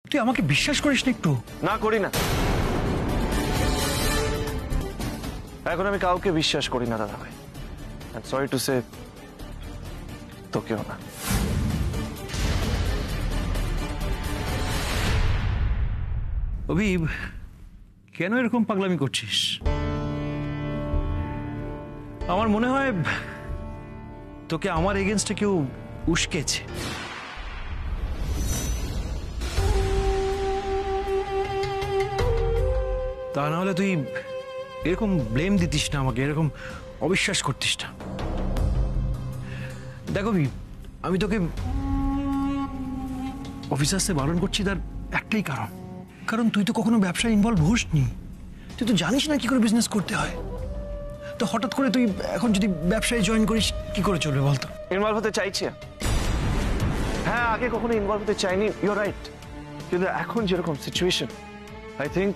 তুই আমাকে বিশ্বাস করিস না একটু? না, করি না। এখন আমি কাউকে বিশ্বাস করি না দাদা ভাই। সরি টু সে, তোকেও না। অভি, কেন এরকম পাগলামি করছিস? আমার মনে হয় তোকে আমার এগেনস্টে কেউ উস্কেছে। তা না হলে তুই এরকম ব্লেম দিতিস না আমাকে, এরকম অবিশ্বাস করতিস না। দেখো আমি তোকে অফিস আসতে বারণ করছি, তার একটাই কারণ তুই তো কখনো ব্যবসায় ইনভলভ হোসনি। তুই তো জানিস না কি করে বিজনেস করতে হয়। তো হঠাৎ করে তুই এখন যদি ব্যবসায় জয়েন করিস, কি করে চলবে বলতো? ইনভলভ হতে চাইছি। হ্যাঁ, আগে কখনো ইনভলভ হতে চাইনি, ইউ আর রাইট। কিন্তু এখন যেরকম সিচুয়েশন, আই থিঙ্ক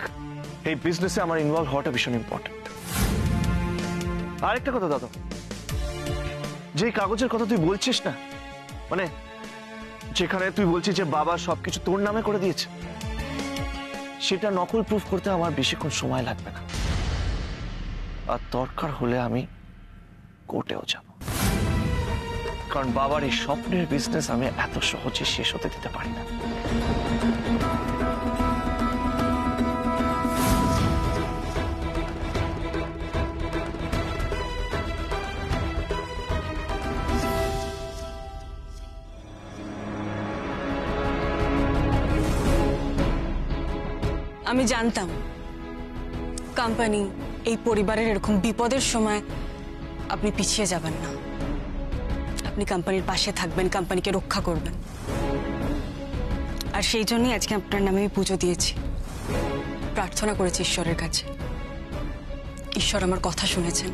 এই বিজনেসে আমার ইনভলভ হওয়াটা ভীষণ ইম্পর্টেন্ট। আরেকটা কথা দাদা, যে কাগজের কথা তুই বলছিস না, মানে যেখানে তুই বলছিস যে বাবা সবকিছু তোর নামে করে দিয়েছে, সেটা নকল প্রুফ করতে আমার বেশিক্ষণ সময় লাগবে না। আর দরকার হলে আমি কোর্টেও যাব, কারণ বাবার এই স্বপ্নের বিজনেস আমি এত সহজে শেষ হতে দিতে পারি না। আমি জানতাম কোম্পানি, এই পরিবারের এরকম বিপদের সময় আপনি পিছিয়ে যাবেন না। আপনি কোম্পানির পাশে থাকবেন, কোম্পানিকে রক্ষা করবেন। আর সেই জন্যই আজকে আপনার নামে আমি পুজো দিয়েছি, প্রার্থনা করেছি ঈশ্বরের কাছে। ঈশ্বর আমার কথা শুনেছেন।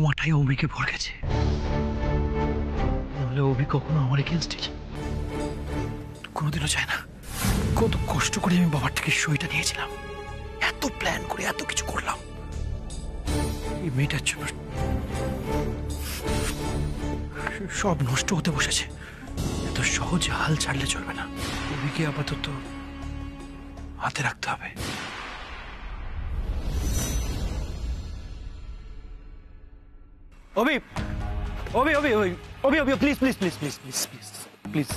মাঠাই অভিকে ভর গেছে, নাহলে অভি কখনো আমার এগেনস্টে কোনোদিনও চায় না। কত কষ্ট করে আমি বাবার থেকে সইটা নিয়েছিলাম, এত প্ল্যান করে এত কিছু করলাম এই মেয়েটার জন্য, সব নষ্ট হতে বসেছে। এত সহজে হাল ছাড়লে চলবে না, অভিকে আপাতত হাতে রাখতে হবে। Abhi, Abhi, Abhi, Abhi, Abhi, Abhi, please please please please please please please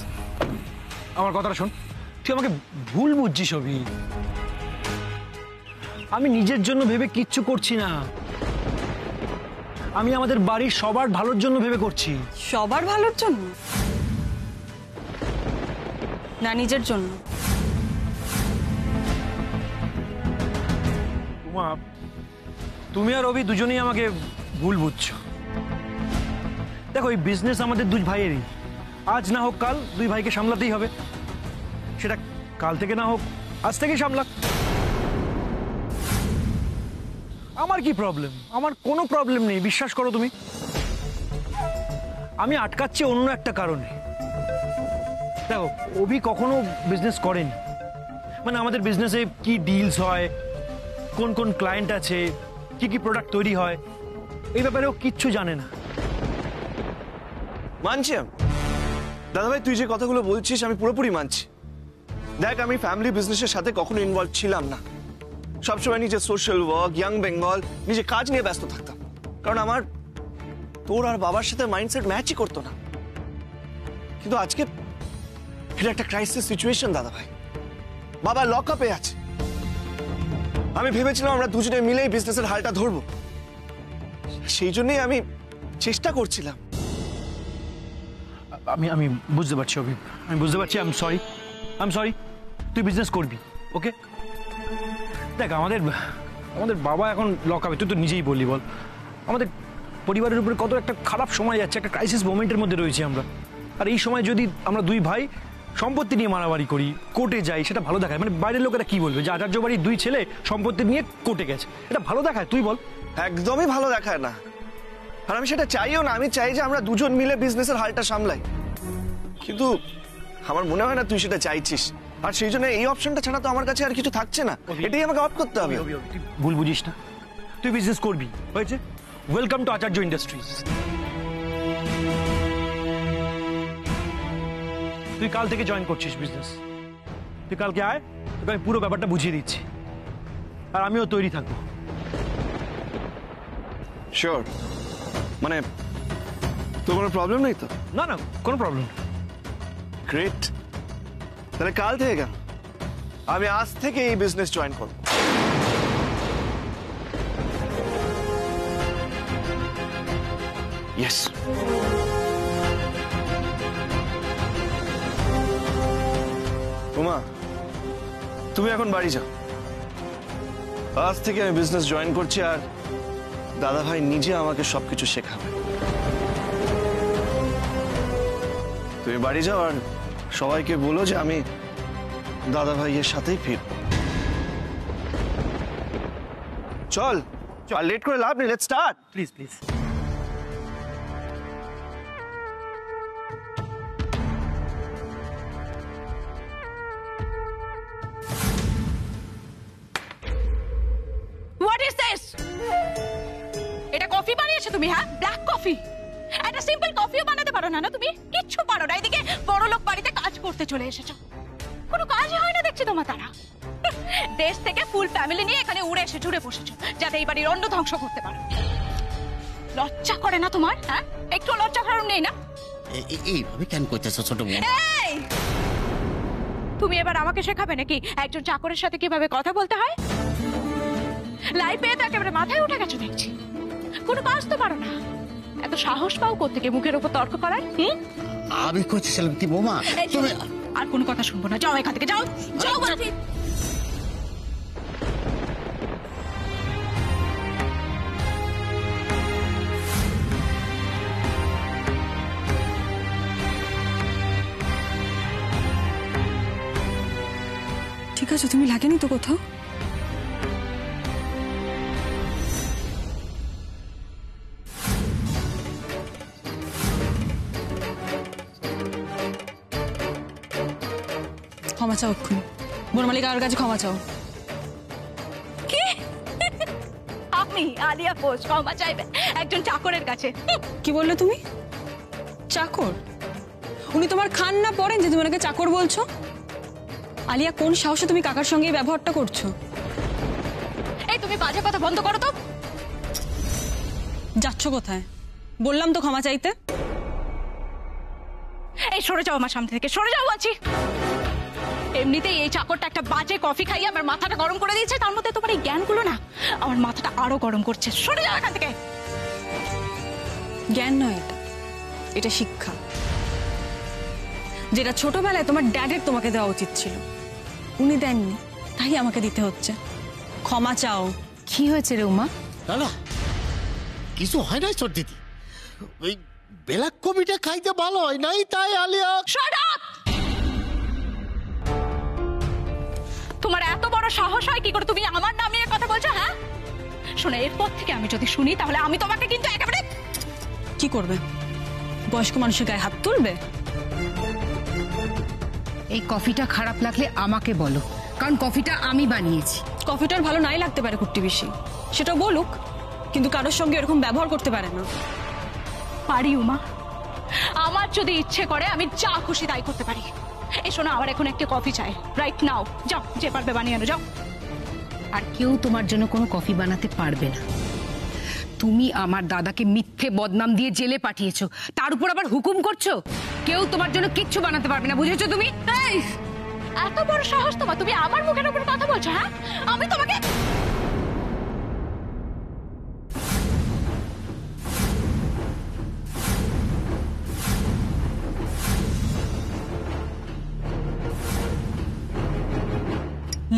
আমার কথাটা শোন। তুই আমাকে ভুল বুঝছিস অভি। আমি নিজের জন্য ভেবে কিচ্ছু করছি না, আমি আমাদের বাড়ির সবার ভালোর জন্য ভেবে করছি। সবার ভালোর জন্য না, নিজের জন্য। উমা, তুমি আর অভি দুজনেই আমাকে ভুল বুঝছো। দেখো, এই বিজনেস আমাদের দুই ভাইয়েরই। আজ না হোক কাল দুই ভাইকে সামলাতেই হবে, সেটা কাল থেকে না হোক আজ থেকেই সামলাক। আমার কি প্রবলেম? আমার কোনো প্রবলেম নেই, বিশ্বাস করো তুমি। আমি আটকাচ্ছি অন্য একটা কারণে। দেখো, অভি কখনো বিজনেস করেনি, মানে আমাদের বিজনেসে কি ডিলস হয়, কোন কোন ক্লায়েন্ট আছে, কি কি প্রোডাক্ট তৈরি হয়, এই ব্যাপারে ও কিচ্ছু জানে না। মানছি দাদা ভাই, তুই যে কথাগুলো বলছিস আমি পুরোপুরি মানছি। দেখ, আমি ফ্যামিলি বিজনেসের সাথে কখনো ইনভলভ ছিলাম না। সবসময় নিজের সোশ্যাল ওয়ার্ক, ইয়াং বেঙ্গল, নিজের কাজ নিয়ে ব্যস্ত থাকতাম, কারণ আমার তোর আর বাবার সাথে মাইন্ডসেট ম্যাচই করতো না। কিন্তু আজকে এটা একটা ক্রাইসিস সিচুয়েশন দাদা ভাই। বাবা লক আপে আছে। আমি ভেবেছিলাম আমরা দুজনে মিলেই বিজনেসের হালটা ধরবো, সেই জন্যই আমি চেষ্টা করছিলাম। আমি বুঝতে পারছি অভি, আমি বুঝতে পারছি। I am sorry. তুই বিজনেস করবি, ওকে? দেখ, আমাদের বাবা এখন লক আপে, তুই তো নিজেই বললি। বল, আমাদের পরিবারের উপরে কত একটা খারাপ সময় যাচ্ছে, একটা ক্রাইসিস মোমেন্টের মধ্যে রয়েছি আমরা। আর এই সময় যদি আমরা দুই ভাই সম্পত্তি নিয়ে মারামারি করি, কোর্টে যাই, সেটা ভালো দেখায়? মানে বাইরের লোকেরা কি বলবে যে আচার্য বাড়ির দুই ছেলে সম্পত্তি নিয়ে কোর্টে গেছে, এটা ভালো দেখায়? তুই বল। একদমই ভালো দেখায় না, আর আমি সেটা চাইও না। আমি চাই যে আমরা দুজন মিলে বিজনেসের হালটা সামলাই, কিন্তু আমার মনে হয় না তুই সেটা চাইছিস। আর সেই জন্য এই অপশনটা ছাড়া তো আমার কাছে আর কিছু থাকছে না, এটাই আমাকে অফ করতে হবে। তুই ভুল বুঝিস না, তুই বিজনেস করবি, হয়েছে? Welcome to Acharya industries. তুই কাল থেকে জয়েন করছিস বিজনেস। তুই কালকে আয়, তোকে আমি পুরো ব্যাপারটা বুঝিয়ে দিচ্ছি, আর আমিও তৈরি থাকবো। শিওর? মানে তোর কোনো প্রবলেম নেই তো? না না, কোনো প্রবলেম নেই। গ্রেট, তাহলে কাল থেকে কেন, আমি আজ থেকে এই বিজনেস জয়েন করব। ইয়েস। উমা, তুমি এখন বাড়ি যাও। আজ থেকে আমি বিজনেস জয়েন করছি, আর দাদা ভাই নিজে আমাকে সবকিছু শেখাবে। তুমি বাড়ি যাও আর সবাইকে বলো যে আমি দাদা ভাইয়ের সাথেই ফিরব। চল, আর লেট করে লাভ নেই, let's start. Please please. What is this? এটা কফি বানিয়েছো তুমি? হ্যাঁ, ব্ল্যাক কফি। একটা সিম্পল কফিও বানাতে পারো না? না, তুমি কিচ্ছু পারো না। এদিকে বড় লোক বাড়িতে কাজ করতে চলে এসেছো, কোনো কাজই হয় না দেখছি তোমার দ্বারা। দেশ থেকে ফুল ফ্যামিলি নিয়ে এখানে উড়ে এসে জুড়ে বসেছো যাতে এই বাড়ির অন্ন ধ্বংস করতে পারো। লজ্জা করে না তোমার? হ্যাঁ, একটু লজ্জা কারণ নেই না? এইভাবে কেন করতেছো ছোট বোন? এই, তুমি এবার আমাকে শেখাবে নাকি একজন চাকরের সাথে কিভাবে কথা বলতে হয়? লাইফে তো একেবারে মাথায় উঠে গেছো দেখছি, কোনো কাজ তো পারো না। এত সাহস পাও কোত্থেকে মুখের উপর তর্ক করার? আমি করতেছিলাম কি বৌমা? তুমি আর কোনো কথা শুনবো না, যাও এখান থেকে, যাও যাও বলছি। ঠিক আছে, তুমি লাগেনি তো কোথাও? ক্ষমা চাও এক্ষুনি, বনমালী কারোর কাছে ক্ষমা চাও। কি? আপনি আলিয়া ঘোষ ক্ষমা চাইবেন একজন চাকরের কাছে? কি বললে তুমি? চাকর? উনি তোমার খান না পড়েন যে তুমি ওনাকে চাকর বলছো? আলিয়া, কোন সাহসে তুমি কাকার সঙ্গে এই ব্যবহারটা করছো? এই, তুমি বাজে কথা বন্ধ করো তো। যাচ্ছ কোথায়? বললাম তো ক্ষমা চাইতে। এই, সরে যাও আমার সামনে থেকে, সরে যাও বলছি। এমনিতেই এই চাকরটা একটা বাজে কফি খাইয়ে আমার মাথাটা গরম করে দিয়েছে, তার মধ্যে তোমার এই জ্ঞানগুলো না আমার মাথাটা আরো গরম করছে। সরে যাও এখান থেকে। জ্ঞান নয় এটা, এটা শিক্ষা, যেটা ছোটবেলায় তোমার ড্যাডের তোমাকে দেওয়া উচিত ছিল। উনি দেননি, তাই আমাকে দিতে হচ্ছে। ক্ষমা চাও। কি হয়েছে রে উমা? না না, কিছু হয় নাই ছোট দিদি, ওই ব্ল্যাক কফিটা খাইতে ভালো হয় নাই, তাই আলিয়া। Shut up! তোমার এত বড় সাহস হয় কি করে তুমি আমার নামে এ কথা বলছো? হ্যাঁ, শোনো, এরপর থেকে আমি যদি শুনি তাহলে আমি তোমাকে কিন্তু একেবারে। কি করবে? বয়স্ক মানুষের গায়ে হাত তুলবে? এই কফিটা খারাপ লাগলে আমাকে বলো, কারণ কফিটা আমি বানিয়েছি। কফিটার ভালো নাই লাগতে পারে কুট্টি বেশি, সেটা বলুক, কিন্তু কারোর সঙ্গে এরকম ব্যবহার করতে পারে না। পারি উমা, আমার যদি ইচ্ছে করে আমি যা খুশি তাই করতে পারি। এই শোনো, আমার এখন একটা কফি চাই রাইট নাও। যাও, যে পারবে বানিয়ে আনো, যাও। আর কেউ তোমার জন্য কোনো কফি বানাতে পারবে না। তুমি আমার দাদাকে মিথ্যে বদনাম দিয়ে জেলে পাঠিয়েছো, তার উপর আবার হুকুম করছো কেউ তোমার জন্য কিচ্ছু বানাতে পারবে না, বুঝেছো তুমি? এই, এত বড় সাহস তোমার, তুমি আমার মুখের উপর কথা বলছো? হ্যাঁ, আমি তোমাকে।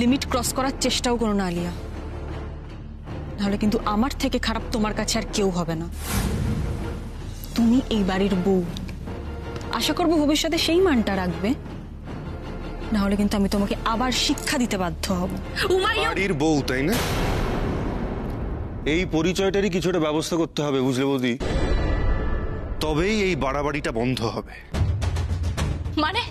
লিমিট ক্রস করার চেষ্টাও করো না আলিয়া, নাহলে কিন্তু আমার থেকে খারাপ তোমার কাছে আর কেউ হবে না। তুমি এই বাড়ির বউ, আশা করবো ভবিষ্যতে সেই মানটা রাখবে। না হলে কিন্তু আমি তোমাকে আবার শিক্ষা দিতে বাধ্য হব। বাড়ির বউ, তাই না? এই পরিচয়টারই কিছুটা ব্যবস্থা করতে হবে, বুঝলে বৌদি? তবেই এই বাড়াবাড়িটা বন্ধ হবে। মানে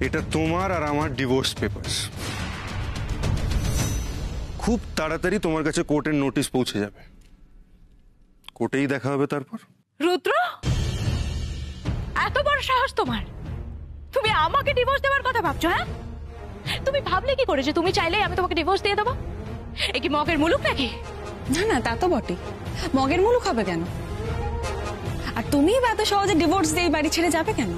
এটা তোমার আর আমার ডিভোর্স পেপারস। খুব তাড়াতাড়ি তোমার কাছে কোর্টের নোটিশ পৌঁছে যাবে, কোর্টেই দেখা হবে তারপর। রুদ্র, এত বড় সাহস তোমার? তুমি আমাকে ডিভোর্স দেওয়ার কথা ভাবছো? হ্যাঁ, তুমি ভাবলে কি করে যে তুমি চাইলেই আমি তোমাকে ডিভোর্স দিয়ে দেবো? এ কি মগের মুলুক নাকি? না না, তা তো বটে, মগের মুলুক হবে কেন? আর তুমি বা এত সহজে ডিভোর্স দিয়ে এই বাড়ি ছেড়ে যাবে কেন?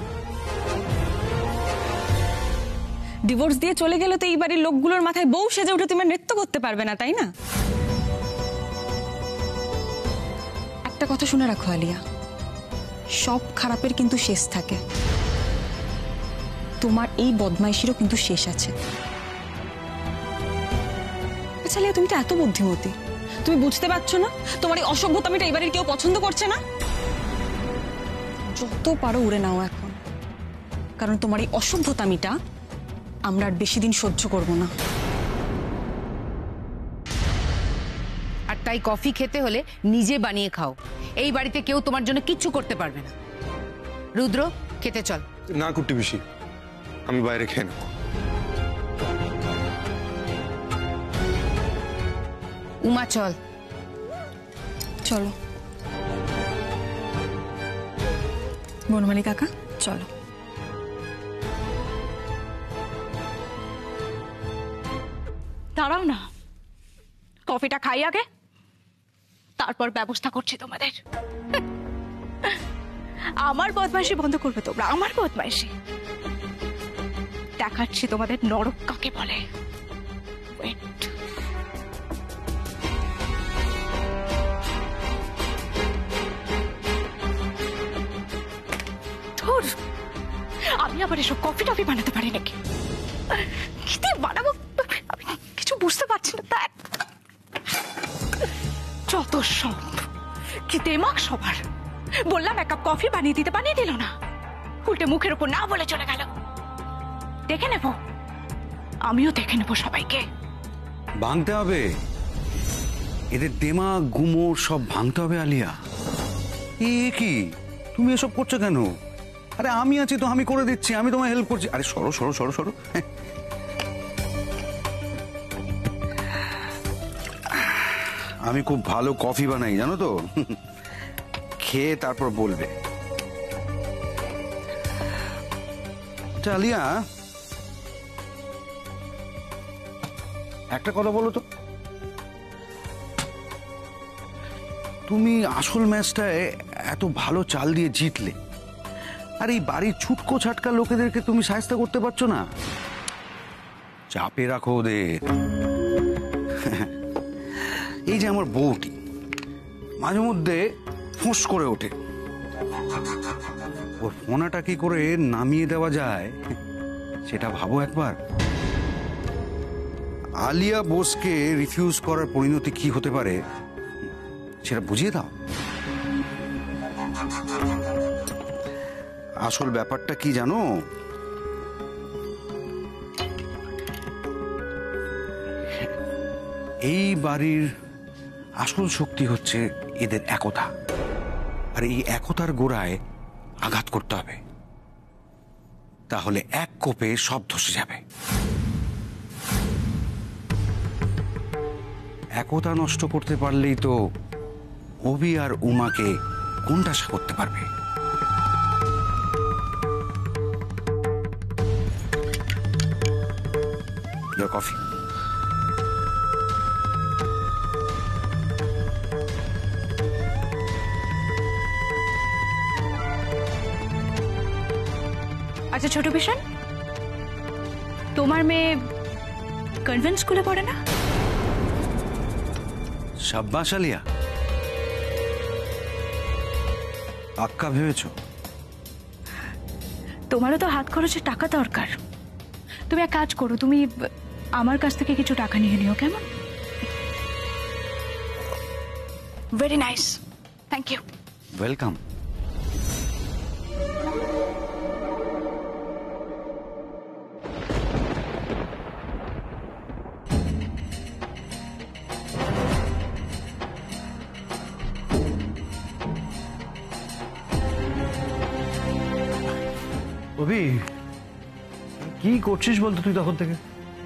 ডিভোর্স দিয়ে চলে গেলে তো এই বাড়ির লোকগুলোর মাথায় বউ সেজে উঠে তুমি নৃত্য করতে পারবে না, তাই না? একটা কথা শুনে রাখো আলিয়া, সব খারাপের কিন্তু শেষ থাকে। তোমার এই বদমাইশিরও কিন্তু শেষ আছে। আচ্ছা আলিয়া, তুমি তো এত বুদ্ধিমতী, তুমি বুঝতে পারছো না তোমার এই অসভ্যতামিটা এই বাড়ির কেউ পছন্দ করছে না? যত পারো উড়ে নাও এখন, কারণ তোমার এই অসভ্যতামিটা আমরা আর বেশি দিন সহ্য করব না। আর তাই কফি খেতে হলে নিজে বানিয়ে খাও, এই বাড়িতে কেউ তোমার জন্য কিচ্ছু করতে পারবে না। রুদ্র, খেতে চল। না কুট্টি পিসি, আমি বাইরে খেয়ে নেব। উমা চল। চলো বনমালী কাকা, চলো। দাঁড়াও না, কফিটা খাই আগে, তারপর ব্যবস্থা করছি তোমাদের। আমার বদমাইশি বন্ধ করবে তোমরা, আমার বদমাইশি দেখাচ্ছি তোমাদের নরক কাকে বলে। Wait. ধুর, আমি আবার এসব কফি টফি বানাতে পারি নাকি? কি দিয়ে বানাবো আমি কিছু বুঝতে পারছি না। তা যত সব, কি দেমাগ সবার। বললাম এক কাপ কফি বানিয়ে দিতে, বানিয়ে দিল না, উল্টে মুখের উপর না বলে চলে গেল। দেখে নেব, আমিও দেখে নেব সবাইকে। ভাঙতে হবে এদের দেমাগ গুমোর, সব ভাঙতে হবে আলিয়া। এ কি, তুমি এসব করছো কেন? আরে আমি আছি তো, আমি করে দিচ্ছি, আমি তোমায় হেল্প করছি। আরে সরো সরো সরো সরো। আমি খুব ভালো কফি বানাই, জানো তো। খেয়ে তারপর বলবে। আলিয়া, একটা কথা বলো তো, তুমি আসল ম্যাচটায় এত ভালো চাল দিয়ে জিতলে, আর এই বাড়ির ছুটকো ছাটকা লোকেদেরকে তুমি সাহায্য করতে পারছো না? চাপে রাখো ওদের। এই যে আমার বউটি মাঝে মধ্যে ফোঁস করে ওঠে, ওর ফোনাটা কি করে নামিয়ে দেওয়া যায় সেটা ভাবো একবার। আলিয়া বোসকে রিফিউজ করার পরিণতি কি হতে পারে সেটা বুঝিয়ে দাও। আসল ব্যাপারটা কি জানো? এই বাড়ির আসল শক্তি হচ্ছে এদের একতা, আর এই একতার গোড়ায় আঘাত করতে হবে, তাহলে এক কোপে সব ধসে যাবে। একতা নষ্ট করতে পারলেই তো অভি আর উমাকে কোণঠাসা করতে পারবে। কফি। আচ্ছা ছোট ভীষণ, তোমার মেয়ে কনভেন্ট স্কুলে পড়ে না? সাব্বাস আলিয়া, পাক্কা ভেবেছ? তোমারও তো হাত খরচের টাকা দরকার। তুমি এক কাজ করো, তুমি আমার কাছ থেকে কিছু টাকা নিয়ে নিও, কেমন? Very nice. Thank you. Welcome. Abhi, কি করছিস বলতো তুই তখন থেকে?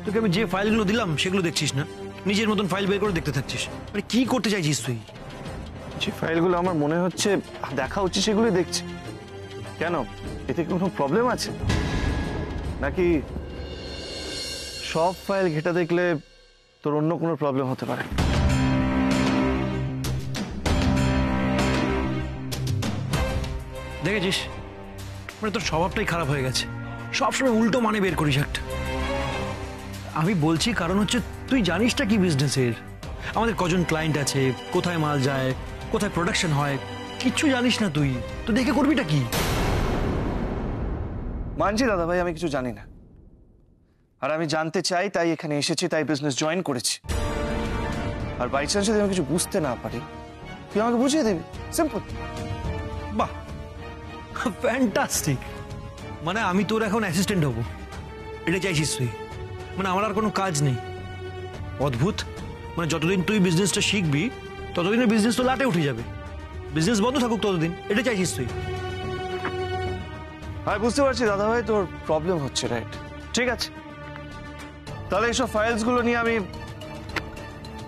তোকে আমি যে ফাইলগুলো দিলাম সেগুলো দেখছিস না, নিজের মতন ফাইল বের করে দেখতে থাকছিস। মানে কি করতে চাইছিস তুই? যে ফাইলগুলো আমার মনে হচ্ছে দেখা উচিত সেগুলোই দেখছি। কেন, এতে কোনো প্রবলেম আছে নাকি? সব ফাইল ঘেটা দেখলে তোর অন্য কোনো প্রবলেম হতে পারে। দেখেছিস, মানে তোর স্বভাবটাই খারাপ হয়ে গেছে, সবসময় উল্টো মানে বের করিস একটা। আমি বলছি কারণ হচ্ছে তুই জানিসটা কি বিজনেসের, আমাদের কজন ক্লায়েন্ট আছে, কোথায় মাল যায়, কোথায় প্রোডাকশন হয়, কিচ্ছু জানিস না তুই, তো দেখে করবিটা কি? মানছি দাদা ভাই, আমি কিছু জানি না, আর আমি জানতে চাই তাই এখানে এসেছি, তাই বিজনেস জয়েন করেছি। আর বাই চান্স যদি আমি কিছু বুঝতে না পারি, তুই আমাকে বুঝিয়ে দিবি, সিম্পল। বাহ, ফ্যান্টাস্টিক। মানে আমি তোর এখন অ্যাসিস্ট্যান্ট হব, এটা চাইছিস তুই? মানে আমার আর কোনো কাজ নেই? অদ্ভুত। মানে যতদিন তুই বিজনেসটা শিখবি ততদিনের বিজনেস তো লাটে উঠে যাবে, বিজনেস বন্ধ থাকুক ততদিন, এটা চাইছিস তুই? আমি বুঝতে পারছি দাদা ভাই, তোর প্রবলেম হচ্ছে, রাইট? ঠিক আছে, তাহলে এইসব ফাইলস গুলো নিয়ে আমি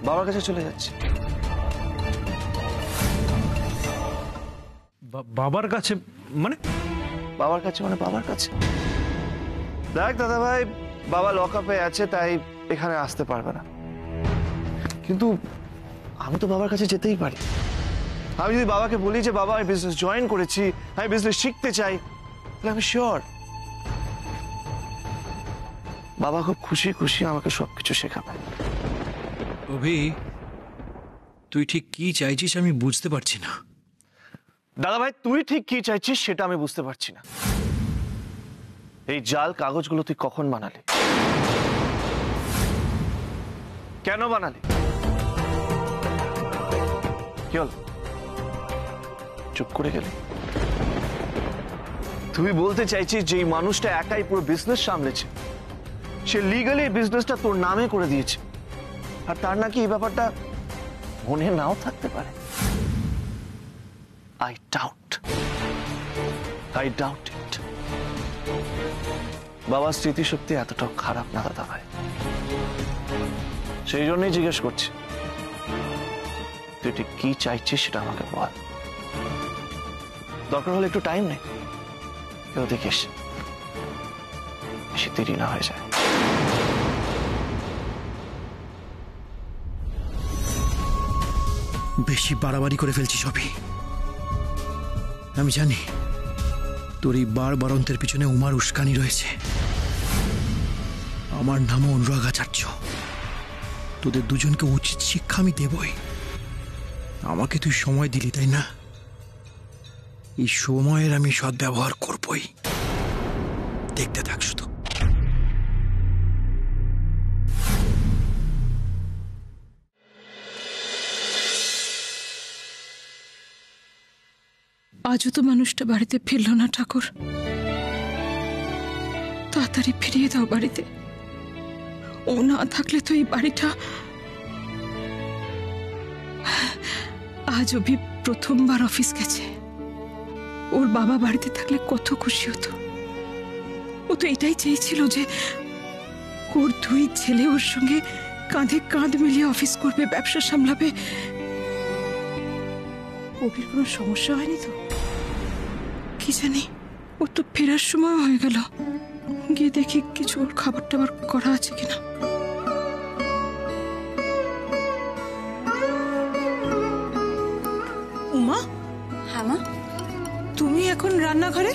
বাবার কাছে চলে যাচ্ছি। বাবার কাছে? মানে বাবার কাছে মানে বাবার কাছে? দেখ দাদা ভাই, বাবা লকআপে আছে, তাই এখানে আসতে পারবে না, কিন্তু আমি তো বাবার কাছে যেতেই পারি। আমি যদি বাবাকে বলি যে বাবা আমি বিজনেস জয়েন করেছি, আমি বিজনেস শিখতে চাই, তাহলে আমি শিওর বাবা খুব খুশি খুশি আমাকে সবকিছু শেখাবে। অভি, তুই ঠিক কি চাইছিস আমি বুঝতে পারছি না। দাদা ভাই, তুই ঠিক কি চাইছিস সেটা আমি বুঝতে পারছি না। এই জাল কাগজগুলো তুই কখন বানালি? কেন বানালি? কি হল, চুপ করে গেলি? তুই বলতে চাইছিস যে এই মানুষটা একাই পুরো বিজনেস সামলেছে, সে লিগালি বিজনেসটা তোর নামে করে দিয়েছে, আর তার নাকি এই ব্যাপারটা মনে নাও থাকতে পারে? I doubt it. বাবার স্মৃতিশক্তি এতটাও খারাপ না দাদা ভাই, সেই জন্যই জিজ্ঞেস করছি, তুই ঠিক কি চাইছিস সেটা আমাকে বল। দরকার হলে একটু টাইম নে, কেউ দেখিস বেশি দেরি না হয়ে যায়। বেশি বাড়াবাড়ি করে ফেলছিস সবই। আমি জানি তোর এই বারবারন্তের পিছনে উমার উস্কানি রয়েছে। আমার নামও অনুরাগ আচার্য, তোদের দুজনকে উচিত শিক্ষা আমি দেবই। আমাকে তুই সময় দিলি, তাই না? এই সময়ের আমি সদ্ব্যবহার করবই, দেখতে থাক শুধু। আজও তো মানুষটা বাড়িতে ফিরল না ঠাকুর, তাড়াতাড়ি ফিরিয়ে দাও বাড়িতে। ও না থাকলে তো এই বাড়িটা। আজ অভি প্রথমবার অফিস গেছে, ওর বাবা বাড়িতে থাকলে কত খুশি হতো। ও তো এটাই চেয়েছিল যে ওর দুই ছেলে ওর সঙ্গে কাঁধে কাঁধ মিলিয়ে অফিস করবে, ব্যবসা সামলাবে। অভির কোনো সমস্যা হয়নি তো? কি জানি, ওর তো ফেরার সময় হয়ে গেল, গিয়ে দেখি কিছু ওর খাবার টাবার করা আছে কিনা। উমা? হ্যাঁ মা? তুমি এখন রান্নাঘরে?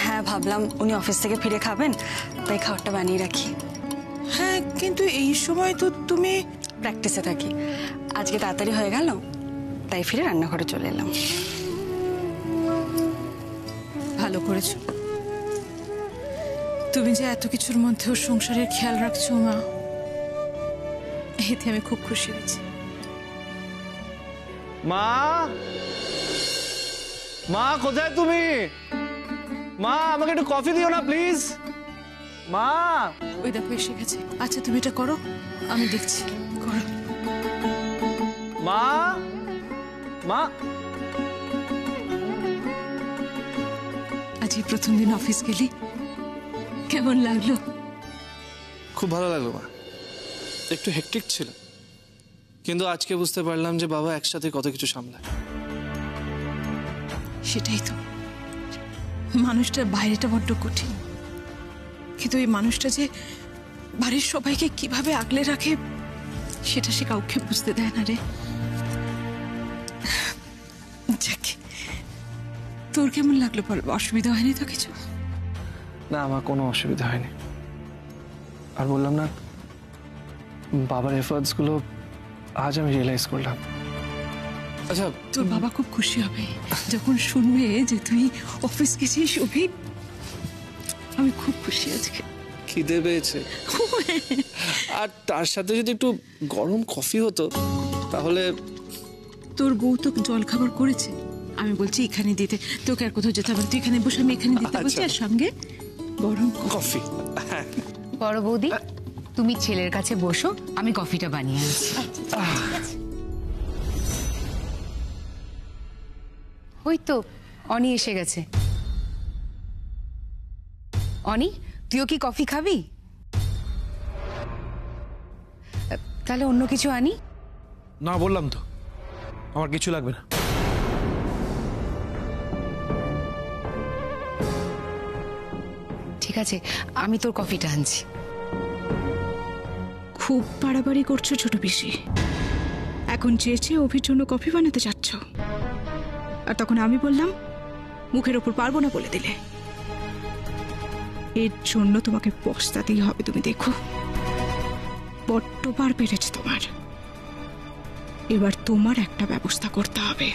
হ্যাঁ, ভাবলাম উনি অফিস থেকে ফিরে খাবেন, তাই খাবারটা বানিয়ে রাখি। হ্যাঁ, কিন্তু এই সময় তো তুমি প্র্যাকটিসে থাকি, আজকে তাড়াতাড়ি হয়ে গেল তাই ফিরে রান্নাঘরে চলে এলাম। ভালো করেছো, তুমি যে এত কিছুর মধ্যেও সংসারের খেয়াল রাখছো মা, এতে আমি খুব খুশি হয়েছি। মা, মা কোথায় তুমি? মা, আমাকে একটু কফি দিও না প্লিজ। মা, ওই দেখো এসে গেছে। আচ্ছা তুমি এটা করো, আমি দেখছি। করো। মা, মা। আজ এই প্রথম দিন অফিস গেলি, কেমন লাগলো? খুব ভালো লাগলো মা। একটু হেক্টিক ছিল, কিন্তু আজকে বুঝতে পারলাম যে বাবা একসাথে কত কিছু সামলায়। সেটাই তো, মানুষটার বাইরেটা বড্ড কঠিন, কিন্তু এই মানুষটা যে বাড়ির সবাইকে কিভাবে আগলে রাখে সেটা সে কাউকে বুঝতে দেয় না রে। যাক, তোর কেমন লাগলো বল? অসুবিধা হয়নি তো কিছু? না, আমার কোনো অসুবিধা হয়নি। আর বললাম না, বাবার এফার্টস গুলো আজ আমি রিয়েলাইজ করলাম। আচ্ছা, তোর বাবা খুব খুশি হবে যখন শুনবে যে তুই অফিস গেছিস। অভি, আমি খুব খুশি আজকে। খিদে পেয়েছে, আর তার সাথে যদি একটু গরম কফি হতো তাহলে। তোর বউ তো জল খাবার করেছে, আমি বলছি এখানে দিতে। তোকে আর কোথাও যেতে হবে না, তুই এখানে বসে, আমি এখানে দিতে বলছি, আর সঙ্গে গরম কফি। বড় বৌদি, তুমি ছেলের কাছে বসো, আমি কফিটা বানিয়ে আনছি। ওই তো অনি এসে গেছে। অনি, তুইও কি কফি খাবি? তাহলে অন্য কিছু আনি? না, বললাম তো আমার কিছু লাগবে না। ঠিক আছে, আমি তোর কফিটা আনছি। খুব বাড়াবাড়ি করছো ছোট পিসি। এখন চেয়েছে অভির জন্য কফি বানাতে যাচ্ছ, আর তখন আমি বললাম মুখের ওপর পারবো না বলে দিলে। এর জন্য তোমাকে পস্তাতেই হবে, তুমি দেখো। বড্ড বার বেড়েছে তোমার, এবার তোমার একটা ব্যবস্থা করতে হবে।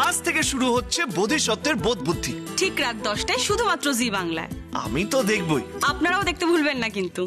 আজ থেকে শুরু হচ্ছে বোধিসত্ত্বের বোধ বুদ্ধি, ঠিক রাত 10টায় শুধুমাত্র জি বাংলায়। আমি তো দেখবই। আপনারাও দেখতে ভুলবেন না কিন্তু।